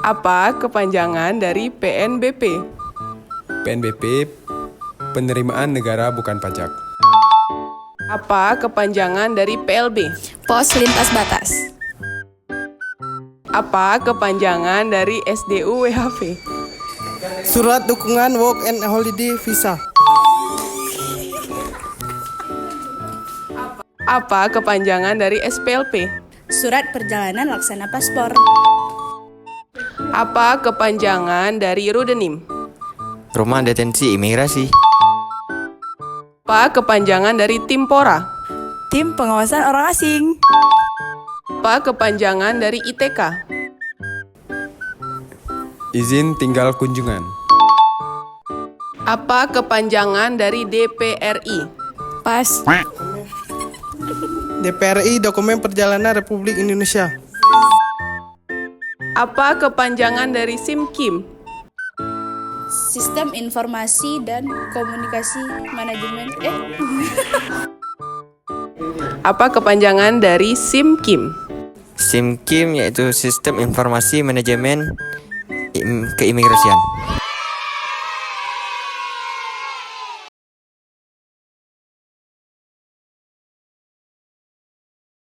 Apa kepanjangan dari PNBP? PNBP, penerimaan negara bukan pajak. Apa kepanjangan dari PLB? Pos lintas batas. Apa kepanjangan dari SDU WHV? Surat dukungan work and holiday visa. Apa kepanjangan dari SPLP? Surat perjalanan laksana paspor. Apa kepanjangan dari Rudenim? Rumah detensi imigrasi. Apa kepanjangan dari Timpora? Tim pengawasan orang asing. Apa kepanjangan dari ITK? Izin tinggal kunjungan. Apa kepanjangan dari DPRI? Pas. DPRI Dokumen Perjalanan Republik Indonesia. Apa kepanjangan dari SIMKIM? Sistem Informasi dan Komunikasi Manajemen. Apa kepanjangan dari SIMKIM? SIMKIM yaitu Sistem Informasi Manajemen Keimigrasian.